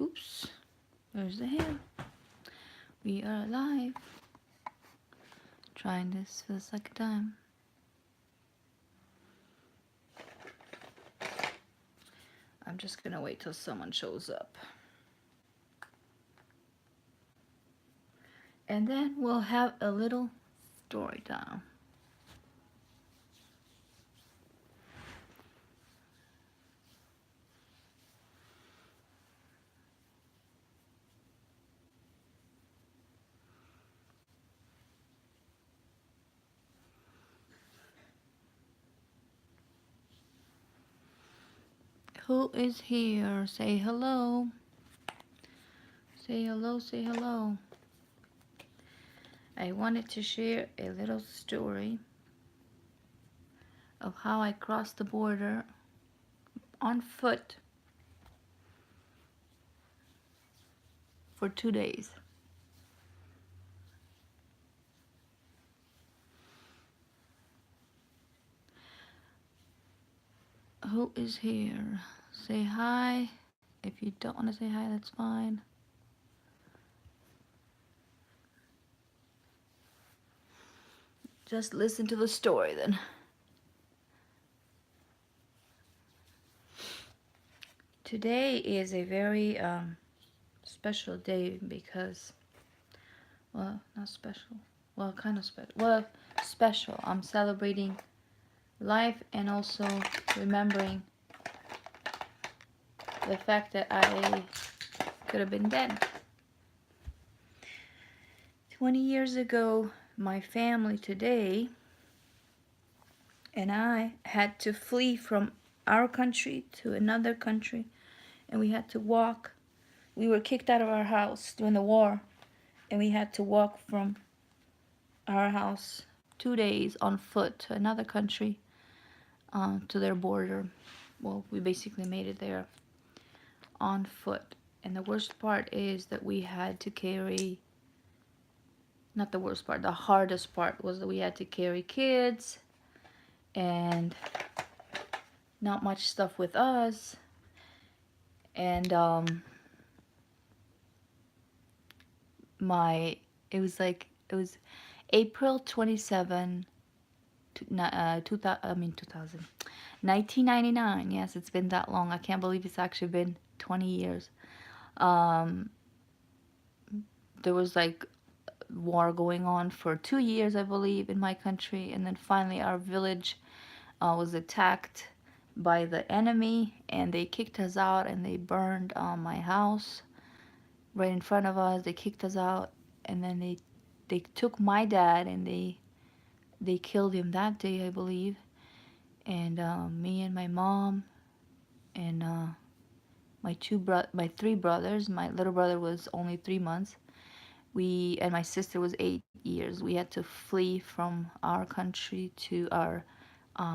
Oops, there's the hand. We are alive. Trying this for the second time. I'm just gonna wait till someone shows up. And then we'll have a little story time. Who is here? Say hello. Say hello, say hello. I wanted to share a little story of how I crossed the border on foot for 2 days. Who is here? Say hi. If you don't want to say hi, that's fine. Just listen to the story then. Today is a very special day because, well, not special. Well, kind of special. Well, special. I'm celebrating life and also remembering the fact that I could have been dead. 20 years ago, my family today and I had to flee from our country to another country, and we had to walk. We were kicked out of our house during the war, and we had to walk from our house 2 days on foot to another country, to their border. Well, we basically made it there on foot. And the worst part is that we had to carry, not the worst part, the hardest part was that we had to carry kids and not much stuff with us. And it was April 27, 2000, 1999. Yes, it's been that long. I can't believe it's actually been 20 years. There was like war going on for 2 years, I believe, in my country, and then finally our village was attacked by the enemy, and they kicked us out, and they burned my house right in front of us. They kicked us out, and then they took my dad, and they killed him that day, I believe. And me and my mom and my three brothers. My little brother was only 3 months. And my sister was 8 years. We had to flee from our country to our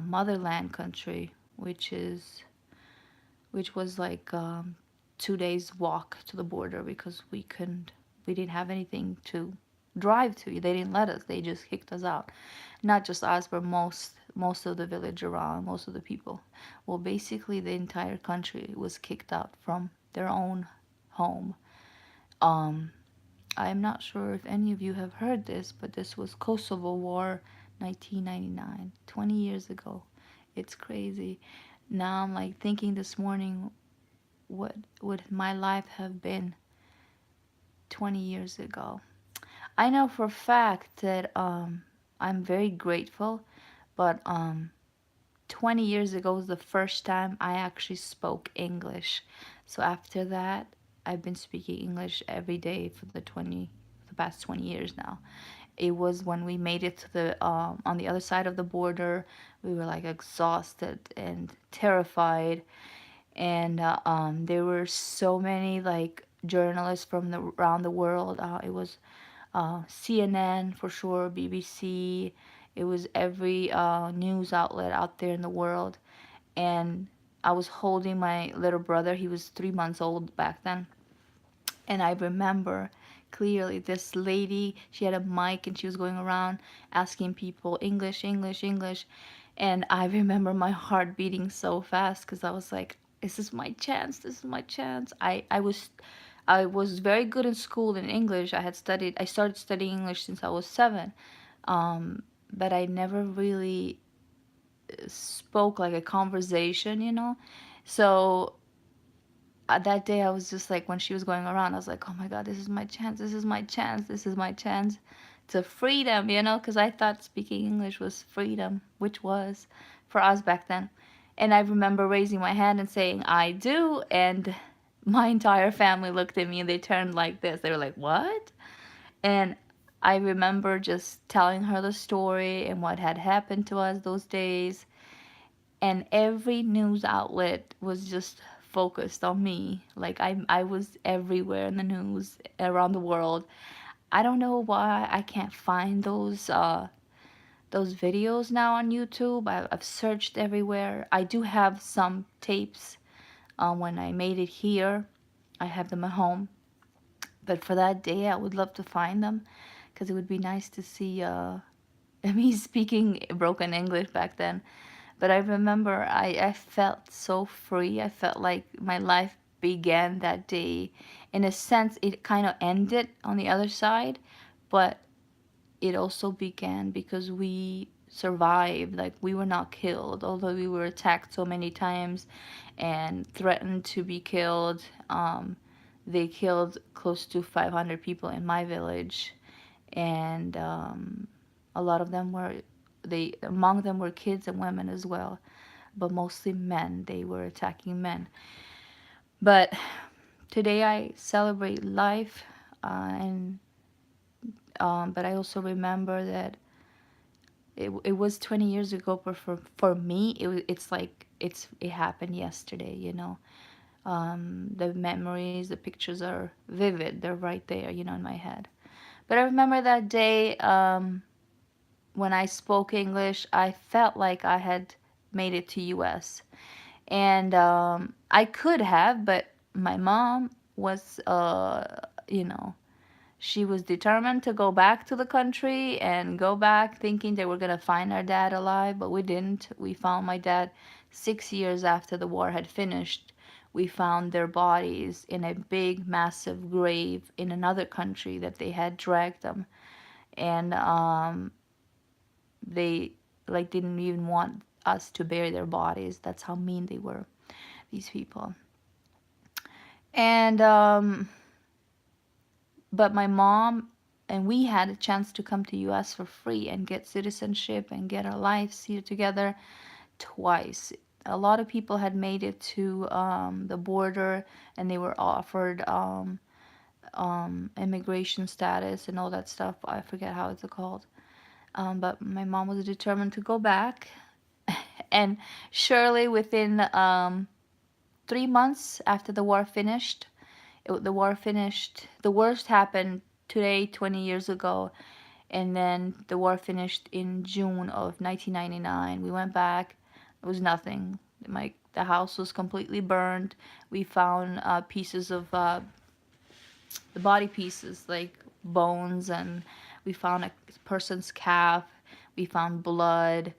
motherland country, which was like 2 days walk to the border, because we didn't have anything to drive to. They didn't let us. They just kicked us out. Not just us, but most of the village around, most of the people. Well, basically the entire country was kicked out from their own home. I'm not sure if any of you have heard this, but this was Kosovo War, 1999, 20 years ago. It's crazy. Now I'm like thinking this morning, what would my life have been 20 years ago? I know for a fact that I'm very grateful, but 20 years ago was the first time I actually spoke English. So after that, I've been speaking English every day for the past 20 years now. It was when we made it to the on the other side of the border. We were like exhausted and terrified, and there were so many like journalists from around the world. It was CNN for sure, BBC. It was every news outlet out there in the world. And I was holding my little brother. He was 3 months old back then. And I remember clearly this lady, she had a mic and she was going around asking people English, English, English. And I remember my heart beating so fast because I was like, This is my chance. This is my chance. I was very good in school in English. I started studying English since I was 7. Um, but I never really spoke like a conversation, you know? So that day I was just like, when she was going around, I was like, oh my God, this is my chance. This is my chance. This is my chance to freedom, you know? Because I thought speaking English was freedom, which was for us back then. And I remember raising my hand and saying, I do. And my entire family looked at me and they turned like this. They were like, what? And I remember just telling her the story and what had happened to us those days, and every news outlet was just focused on me. Like I was everywhere in the news around the world. I don't know why I can't find those videos now on YouTube. I've searched everywhere. I do have some tapes when I made it here. I have them at home. But for that day, I would love to find them because it would be nice to see me speaking broken English back then. But I remember I felt so free. I felt like my life began that day. In a sense, it kind of ended on the other side, but it also began because we survived. Like, we were not killed, although we were attacked so many times and threatened to be killed. They killed close to 500 people in my village, and a lot of them were they among them were kids and women as well, but mostly men. They were attacking men. But today I celebrate life, and but I also remember that it was 20 years ago, but for me it's like it happened yesterday, you know. The memories, the pictures are vivid. They're right there, you know, in my head. But I remember that day, when I spoke English, I felt like I had made it to US. And I could have, but my mom was, you know, she was determined to go back to the country and go back thinking they were going to find our dad alive, but we didn't. We found my dad 6 years after the war had finished. We found their bodies in a big, massive grave in another country that they had dragged them. And they like didn't even want us to bury their bodies. That's how mean they were, these people. And but my mom and we had a chance to come to US for free and get citizenship and get our lives here together twice. A lot of people had made it to the border and they were offered immigration status and all that stuff. I forget how it's called. But my mom was determined to go back. And surely within 3 months after the war finished, the war finished. The worst happened today, 20 years ago, and then the war finished in June of 1999. We went back. It was nothing. The house was completely burned. We found pieces of the body pieces, like bones, and we found a person's calf. We found blood.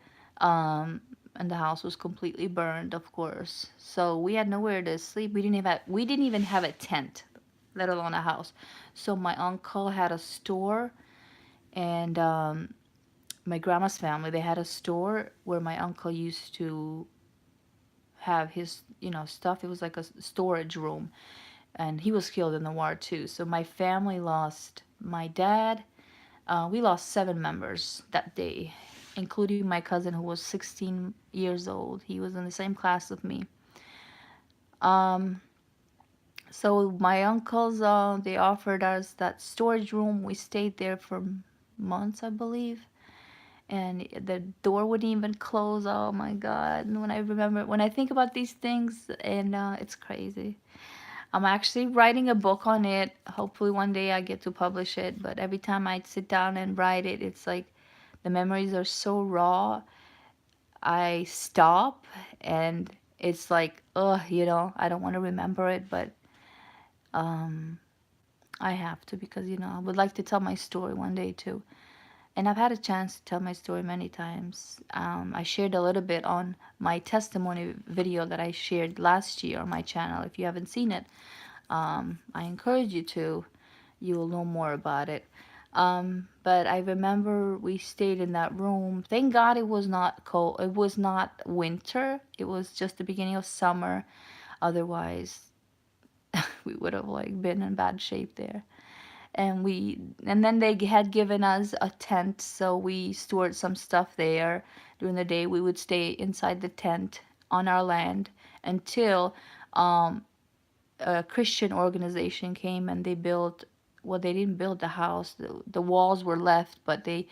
And the house was completely burned, of course. So we had nowhere to sleep. We didn't even have a tent, let alone a house. So my uncle had a store, and my grandma's family, they had a store where my uncle used to have his, stuff. It was like a storage room, and he was killed in the war too. So my family lost my dad. We lost 7 members that day, including my cousin who was 16 years old. He was in the same class with me. Um, so my uncles, they offered us that storage room. We stayed there for months, I believe. And the door wouldn't even close. Oh my God. And when I think about these things, and it's crazy. I'm actually writing a book on it. Hopefully one day I get to publish it. But every time I sit down and write it, it's like the memories are so raw. I stop and it's like, ugh, I don't want to remember it, but um, I have to because, I would like to tell my story one day too. and I've had a chance to tell my story many times. I shared a little bit on my testimony video that I shared last year on my channel. If you haven't seen it, I encourage you to. You will know more about it. But I remember we stayed in that room. Thank God it was not cold. It was not winter. It was just the beginning of summer. Otherwise, we would have like been in bad shape there. And then they had given us a tent, so we stored some stuff there. During the day we would stay inside the tent on our land until um, a Christian organization came and they built, well, they didn't build the house, the walls were left, but they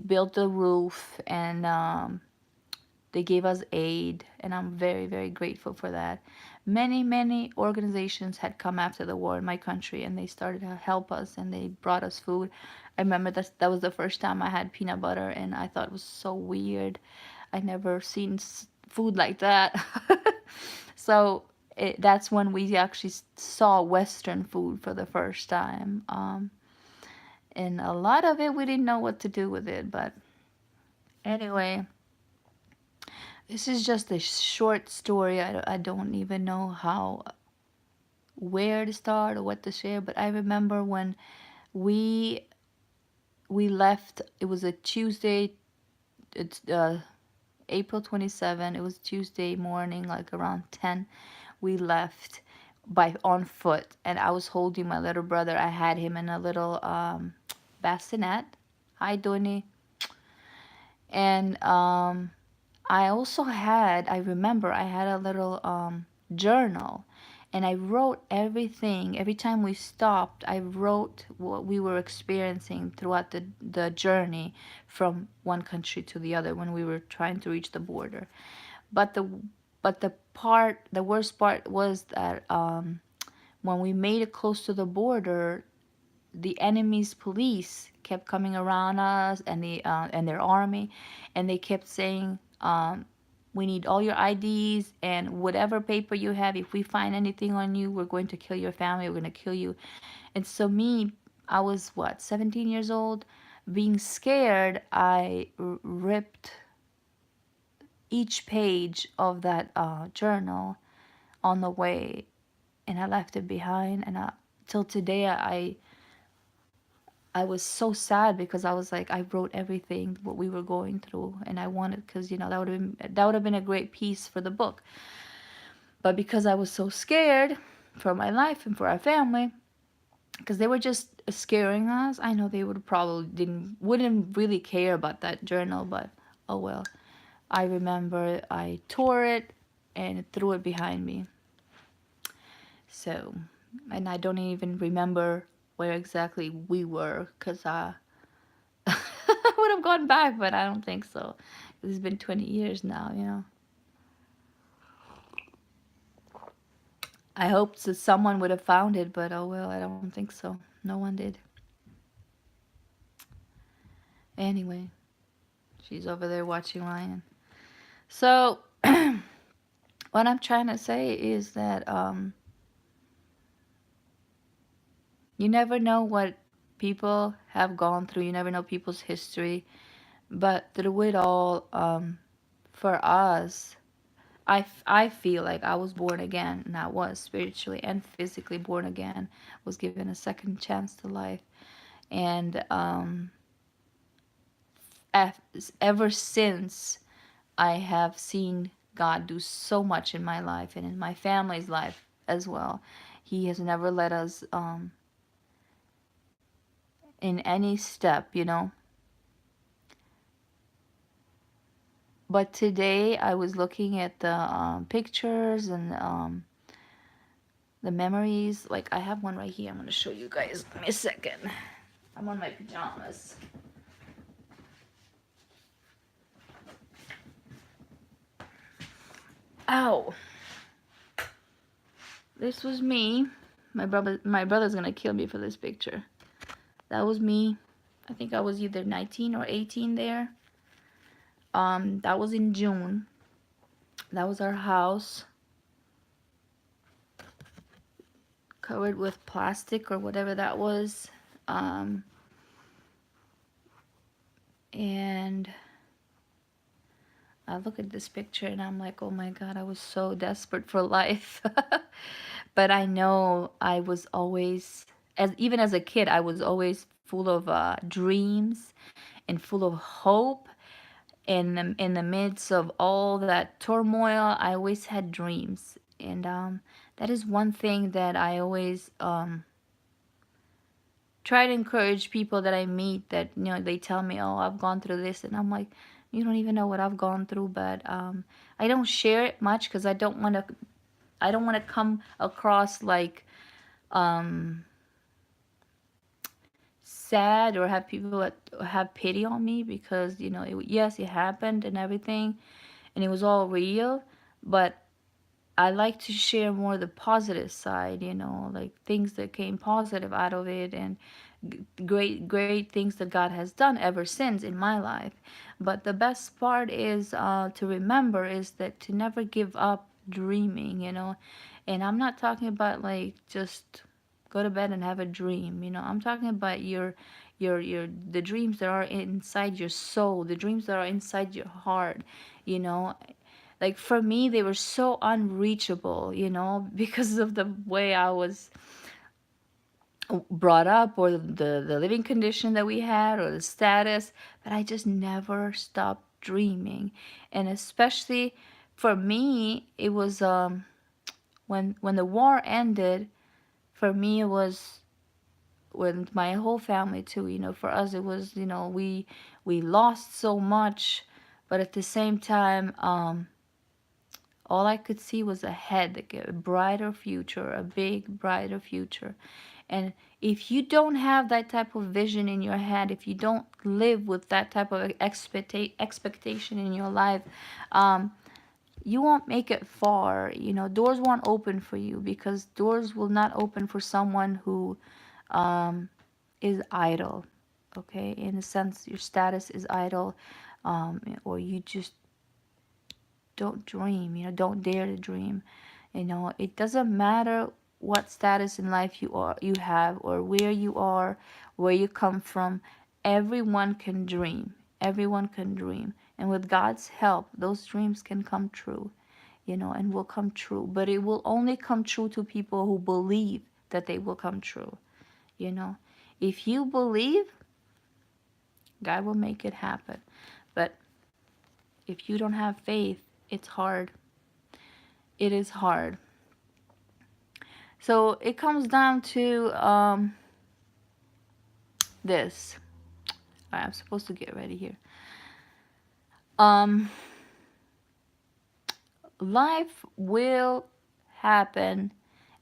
built the roof, and they gave us aid, and I'm very, very grateful for that. Many, many organizations had come after the war in my country, and they started to help us, and they brought us food. I remember that was the first time I had peanut butter, and I thought it was so weird. I never seen food like that. So that's when we actually saw Western food for the first time. And a lot of it, we didn't know what to do with it. But anyway, this is just a short story. I don't even know where to start or what to share. But I remember when we we left. It was a Tuesday. It's April 27. It was Tuesday morning, like around 10. We left by on foot, and I was holding my little brother. I had him in a little bassinet. Hi, Donny. And I remember I had a little journal, and I wrote everything. Every time we stopped, I wrote what we were experiencing throughout the journey from one country to the other when we were trying to reach the border. But the worst part was that when we made it close to the border, the enemy's police kept coming around us, and their army, and they kept saying, "We need all your IDs and whatever paper you have. If we find anything on you, we're going to kill your family. We're going to kill you." And so me, I was what, 17 years old, being scared. I ripped each page of that journal on the way, and I left it behind. And till today, I was so sad because I was like, I wrote everything what we were going through, and I wanted, because that would have been a great piece for the book. But because I was so scared for my life and for our family, because they were just scaring us, I know they would probably didn't wouldn't really care about that journal, but oh well. I remember I tore it and threw it behind me. So, and I don't even remember where exactly we were, because I would have gone back, but I don't think so. It's been 20 years now. I hoped that someone would have found it, but oh well, I don't think so. No one did. Anyway, she's over there watching Lion. So, what I'm trying to say is that you never know what people have gone through. You never know people's history. But through it all, for us, I feel like I was born again, and I was spiritually and physically born again, was given a second chance to life. And ever since, I have seen God do so much in my life and in my family's life as well. He has never let us in any step. But today I was looking at the pictures and the memories. Like, I have one right here. I'm going to show you guys. Give me a second. I'm on my pajamas. Ow. This was me. My brother's going to kill me for this picture. That was me. I think I was either 19 or 18 there. That was in June. That was our house, covered with plastic or whatever that was. And I look at this picture and I'm like, oh my God, I was so desperate for life. But I know I was always, as even as a kid, I was always full of dreams and full of hope. In the midst of all that turmoil, I always had dreams, and that is one thing that I always try to encourage people that I meet. That they tell me, "Oh, I've gone through this," and I'm like, "You don't even know what I've gone through." But I don't share it much because I don't want to. I don't want to come across like um, sad or have people have pity on me because yes, it happened and everything, and it was all real, but I like to share more the positive side, like things that came positive out of it, and great things that God has done ever since in my life. But the best part is to remember is that to never give up dreaming, and I'm not talking about like just go to bed and have a dream, I'm talking about your the dreams that are inside your soul, the dreams that are inside your heart, you know like for me they were so unreachable, because of the way I was brought up, or the living condition that we had, or the status. But I just never stopped dreaming. And especially for me, it was when the war ended. For me, it was with my whole family too. For us it was, we lost so much, but at the same time, all I could see was ahead, like a brighter future, a big, brighter future. And if you don't have that type of vision in your head, if you don't live with that type of expectation in your life, um, you won't make it far. Doors won't open for you, because doors will not open for someone who is idle. Okay, in a sense, your status is idle, or you just don't dream, don't dare to dream. It doesn't matter what status in life you have, or where you are, where you come from. Everyone can dream. Everyone can dream. And with God's help, those dreams can come true, and will come true. But it will only come true to people who believe that they will come true, you know. If you believe, God will make it happen. But if you don't have faith, it's hard. It is hard. So it comes down to this. All right, I'm supposed to get ready here. Um, Life will happen.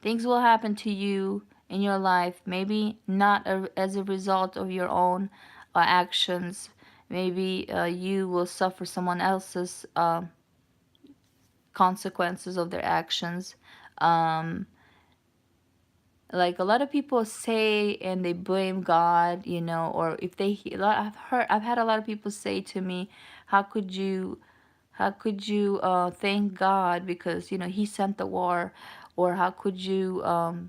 Things will happen to you in your life. Maybe not as a result of your own actions. Maybe you will suffer someone else's consequences of their actions. Um, like a lot of people say, and they blame God, or if they I've had a lot of people say to me, how could you thank God because he sent the war, or how could you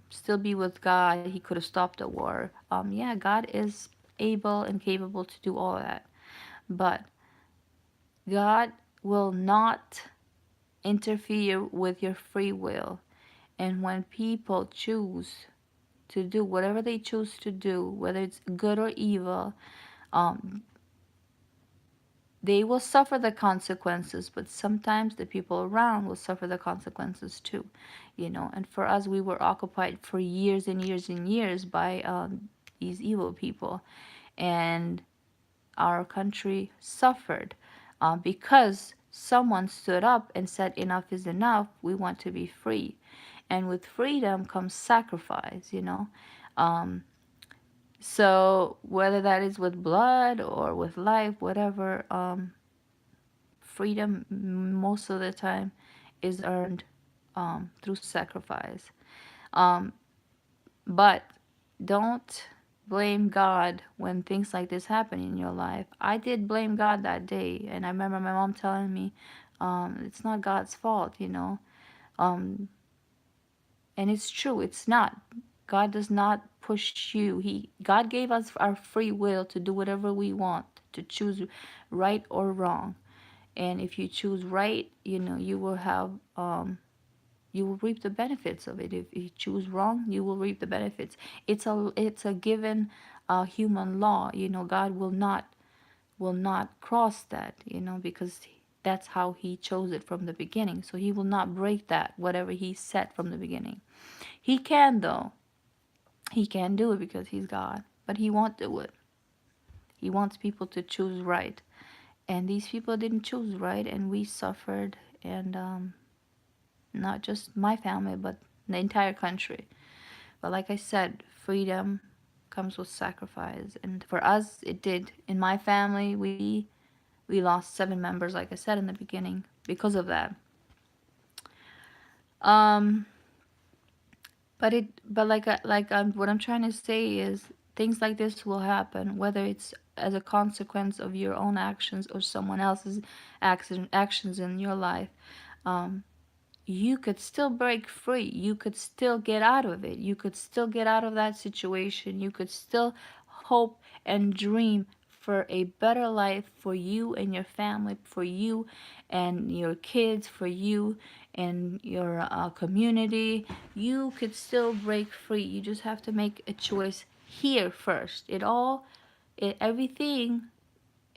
still be with God, he could have stopped the war. Yeah, God is able and capable to do all that, but God will not interfere with your free will. And when people choose to do whatever they choose to do, whether it's good or evil, um, they will suffer the consequences, but sometimes the people around will suffer the consequences too, And for us, we were occupied for years and years and years by these evil people, and our country suffered because someone stood up and said, enough is enough, we want to be free. And with freedom comes sacrifice, Um, so whether that is with blood or with life, whatever, freedom most of the time is earned through sacrifice. Um, but don't blame God when things like this happen in your life. I did blame God that day, and I remember my mom telling me, it's not God's fault, Um, and it's true, it's not. God does not push you. God gave us our free will to do whatever we want to choose right or wrong. And if you choose right, you will have you will reap the benefits of it. If you choose wrong, you will reap the benefits. It's a given human law. God will not cross that, because that's how he chose it from the beginning. So he will not break that, whatever he set from the beginning. He can, though. He can do it because he's God, but he won't do it. He wants people to choose right. And these people didn't choose right, and we suffered, and not just my family, but the entire country. But like I said, freedom comes with sacrifice, and for us, it did. In my family, we lost 7 members, like I said in the beginning, because of that. Um, what I'm trying to say is things like this will happen, whether it's as a consequence of your own actions or someone else's actions in your life. Um, you could still break free. You could still get out of it. You could still get out of that situation. You could still hope and dream for a better life for you and your family, for you and your kids, for you and your community. You could still break free. You just have to make a choice here first. Everything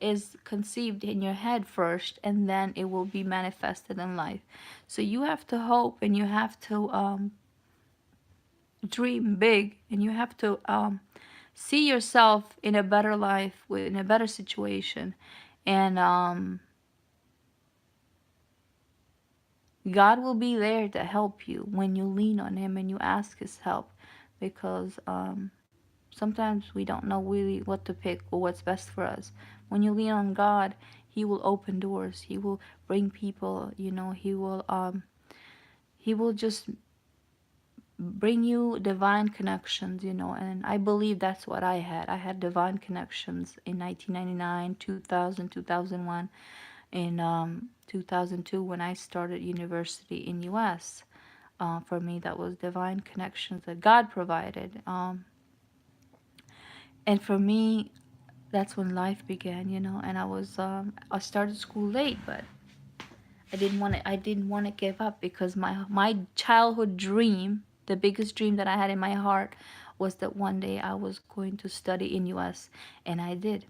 is conceived in your head first, and then it will be manifested in life. So you have to hope, and you have to dream big, and you have to see yourself in a better life, in a better situation. And God will be there to help you when you lean on him and you ask his help, because sometimes we don't know really what to pick or what's best for us. When you lean on God, he will open doors. He will bring people, he will just bring you divine connections, and I believe that's what I had. I had divine connections in 1999, 2000, 2001, in 2002 when I started university in US. For me, that was divine connections that God provided. And for me, that's when life began, and I started school late, but I didn't want to give up, because my childhood dream, the biggest dream that I had in my heart, was that one day I was going to study in US, and I did.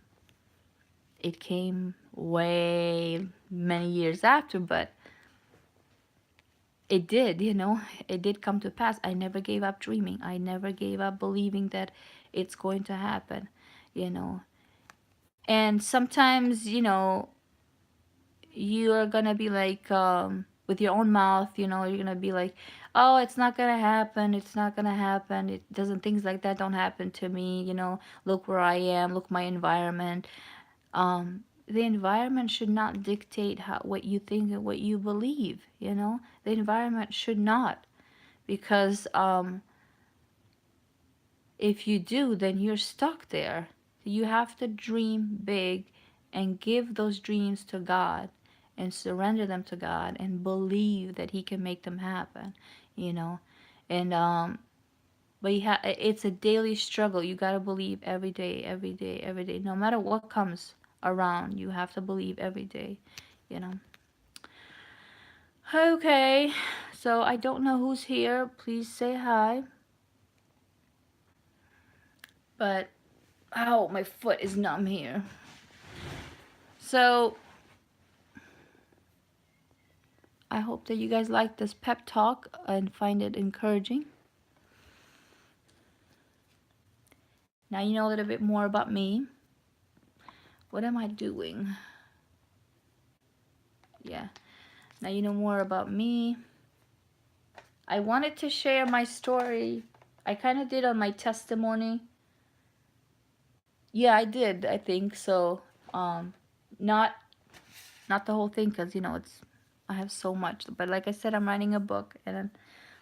It came way many years after, but it did, it did come to pass. I never gave up dreaming. I never gave up believing that it's going to happen, you know. And sometimes, you're gonna be like, with your own mouth, you're gonna be like, oh, it's not gonna happen, it's not gonna happen, it doesn't, things like that don't happen to me, look where I am, look my environment. The environment should not dictate what you think and what you believe, the environment should not, because if you do, then you're stuck there. You have to dream big and give those dreams to God and surrender them to God and believe that He can make them happen, you know. And but it's a daily struggle. You gotta believe every day, every day, every day. No matter what comes around, you have to believe every day, you know. Okay, so I don't know who's here. Please say hi. But ow, my foot is numb here. So I hope that you guys like this pep talk and find it encouraging. Now you know a little bit more about me. What am I doing? Yeah. Now you know more about me. I wanted to share my story. I kind of did on my testimony. Yeah, I did. I think so. Not not the whole thing, because I have so much. But like I said, I'm writing a book, and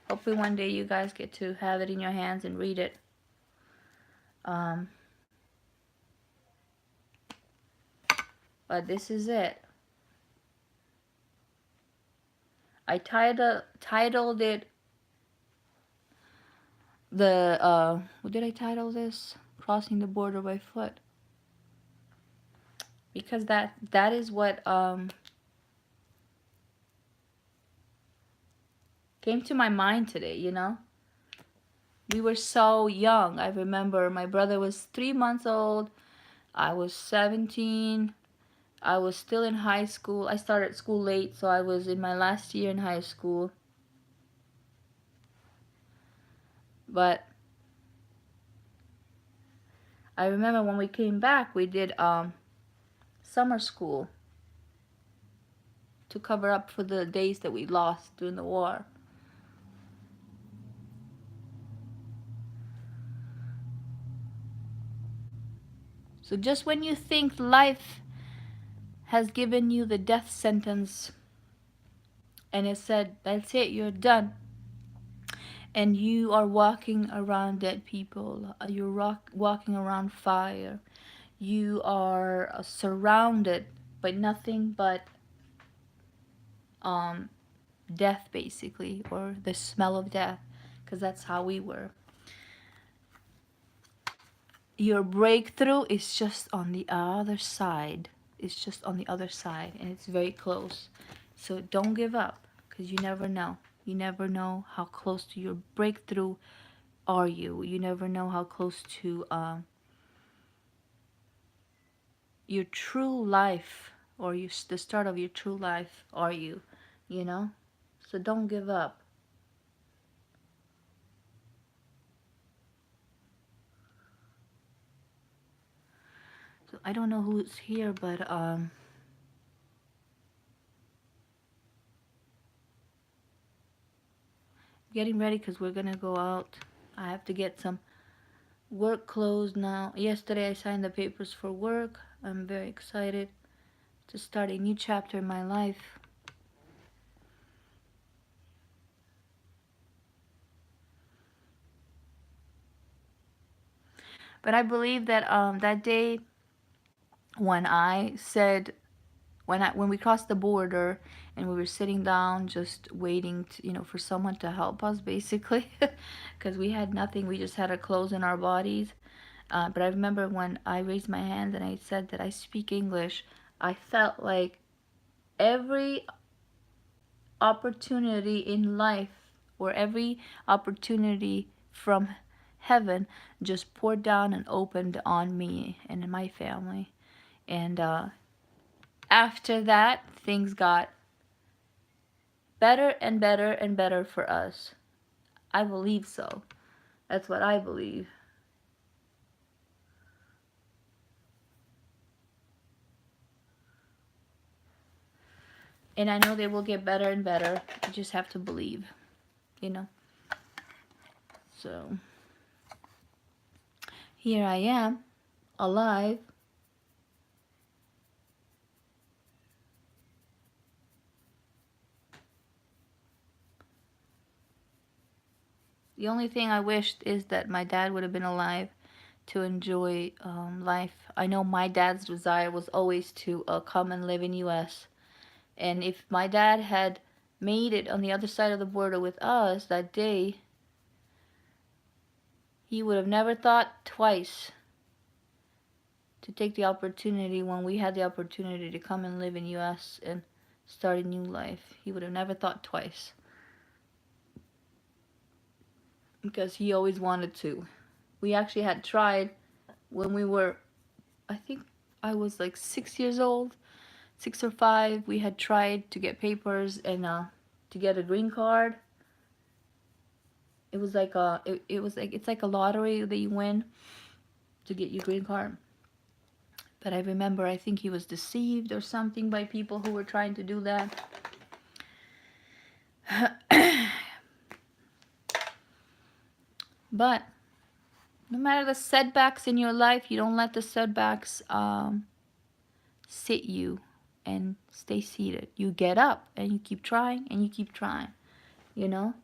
hopefully one day you guys get to have it in your hands and read it. But this is it. I titled it what did I title this? Crossing the border by foot. because that is what came to my mind today, you know? We were so young. I remember my brother was 3 months old. I was 17. I was still in high school. I started school late, so I was in my last year in high school. But I remember when we came back, we did summer school to cover up for the days that we lost during the war. So just when you think life has given you the death sentence and it said, that's it, you're done, and you are walking around dead people, you're walking around fire, you are surrounded by nothing but um, death, basically, or the smell of death, because that's how we were. Your breakthrough is just on the other side. It's just on the other side, and it's very close. So don't give up, because you never know. You never know how close to your breakthrough are you. You never know how close to your true life, or the start of your true life are you, you know? So don't give up. So I don't know who's here, but getting ready because we're gonna go out. I have to get some work clothes now. Yesterday I signed the papers for work. I'm very excited to start a new chapter in my life. But I believe that that day when I said when we crossed the border and we were sitting down just waiting to, for someone to help us, basically, because we had nothing. We just had our clothes in our bodies. But I remember when I raised my hand and I said that I speak English, I felt like every opportunity in life, or every opportunity from heaven, just poured down and opened on me and my family. And after that, things got better and better and better for us. I believe so. That's what I believe. And I know they will get better and better. You just have to believe, you know. So here I am, alive. The only thing I wished is that my dad would have been alive to enjoy life. I know my dad's desire was always to come and live in U.S. And if my dad had made it on the other side of the border with us that day, he would have never thought twice to take the opportunity when we had the opportunity to come and live in U.S. and start a new life. He would have never thought twice, because he always wanted to. We actually had tried when we were, I think I was like 6 years old, 6 or 5. We had tried to get papers and to get a green card. It was like it's like a lottery that you win to get your green card. But I remember, I think he was deceived or something by people who were trying to do that. But no matter the setbacks in your life, you don't let the setbacks sit you and stay seated. You get up and you keep trying and you keep trying, you know?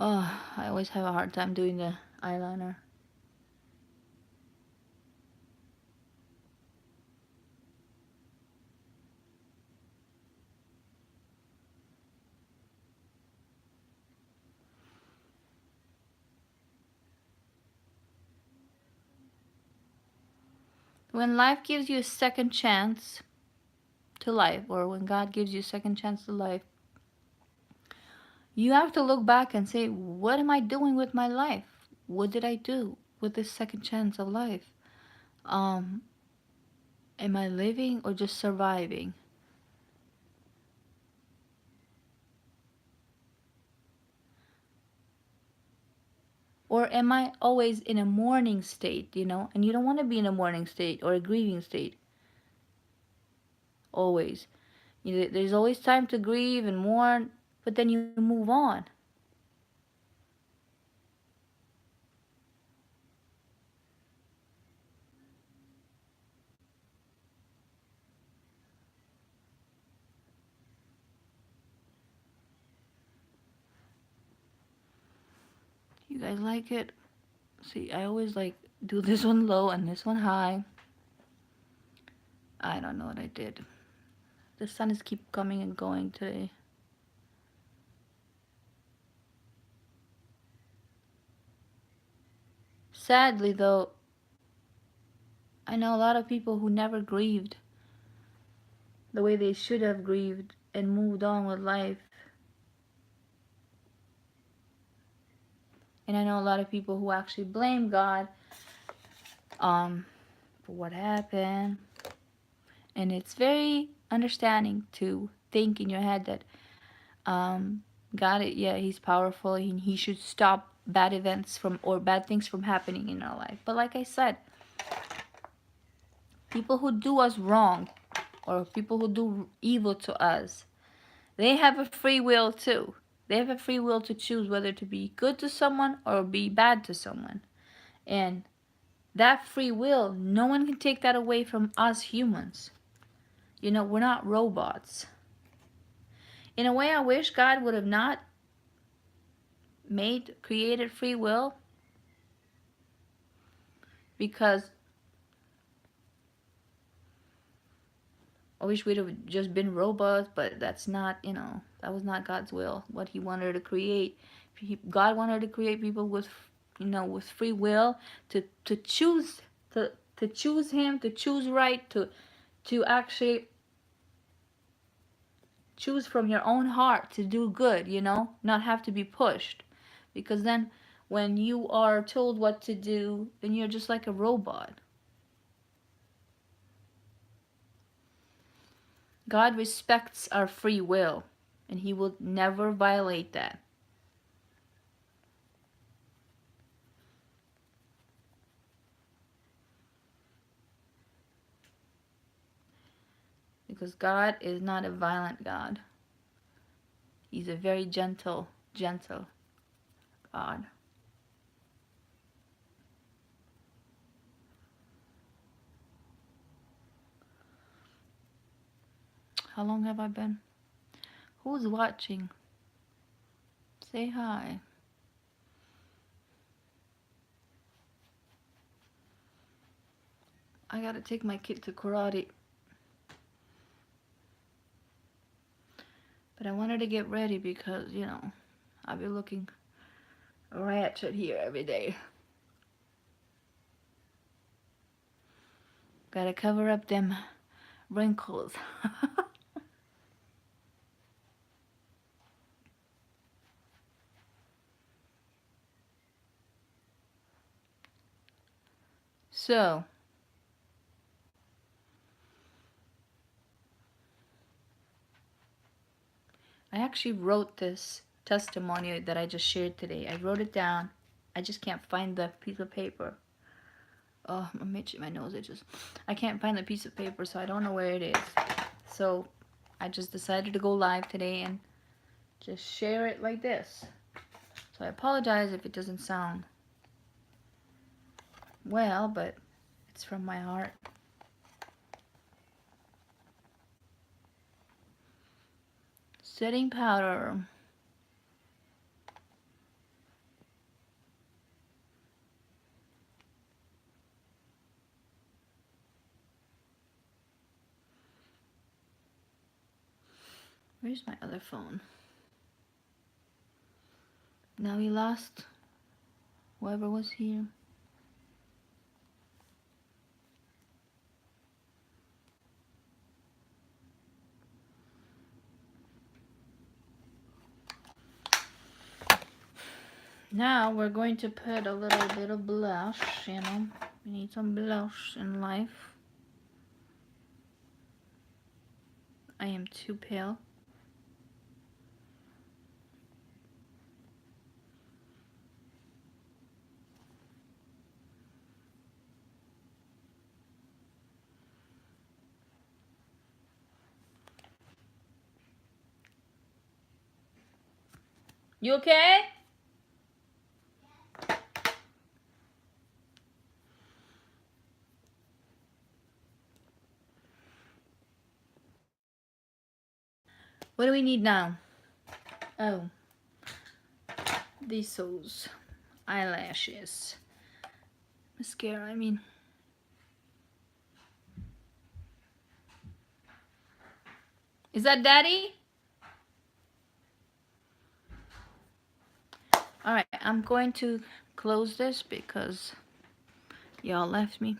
Oh, I always have a hard time doing the eyeliner. When life gives you a second chance to life, or when God gives you a second chance to life, you have to look back and say, what am I doing with my life? What did I do with this second chance of life? Um, am I living or just surviving? Or am I always in a mourning state, And you don't want to be in a mourning state or a grieving state. Always. There's always time to grieve and mourn, but then you move on. You guys like it? See, I always like do this one low and this one high. I don't know what I did. The sun is keep coming and going today. Sadly, though, I know a lot of people who never grieved the way they should have grieved and moved on with life. And I know a lot of people who actually blame God for what happened. And it's very understanding to think in your head that God, yeah, He's powerful. He should stop bad events from or bad things from happening in our life. But like I said, people who do us wrong or people who do evil to us, they have a free will too. They have a free will to choose whether to be good to someone or be bad to someone. And that free will, no one can take that away from us humans. We're not robots. In a way, I wish God would have not created free will, because I wish we'd have just been robots, but that's not, that was not God's will, what He wanted to create. God wanted to create people with, with free will to choose, to choose Him, to choose right, to actually choose from your own heart to do good, not have to be pushed. Because then when you are told what to do, then you're just like a robot. God respects our free will, and He will never violate that. Because God is not a violent God. He's a very gentle, gentle God. How long have I been? Who's watching? Say hi. I gotta take my kid to karate. But I wanted to get ready because, I'll be looking ratchet here every day. Gotta cover up them wrinkles. So, I actually wrote this testimony that I just shared today. I wrote it down. I just can't find the piece of paper. Oh, I'm itching my nose. I can't find the piece of paper, so I don't know where it is. So, I just decided to go live today and just share it like this. So I apologize if it doesn't sound well, but it's from my heart. Setting powder. Where's my other phone? Now we lost whoever was here. Now we're going to put a little bit of blush, you know. We need some blush in life. I am too pale. You okay? What do we need now? Oh, these eyelashes. Mascara, I mean. Is that Daddy? Alright, I'm going to close this because y'all left me.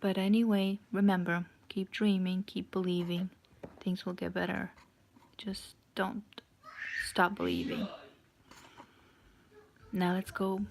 But anyway, remember, keep dreaming, keep believing. Things will get better. Just don't stop believing. Now let's go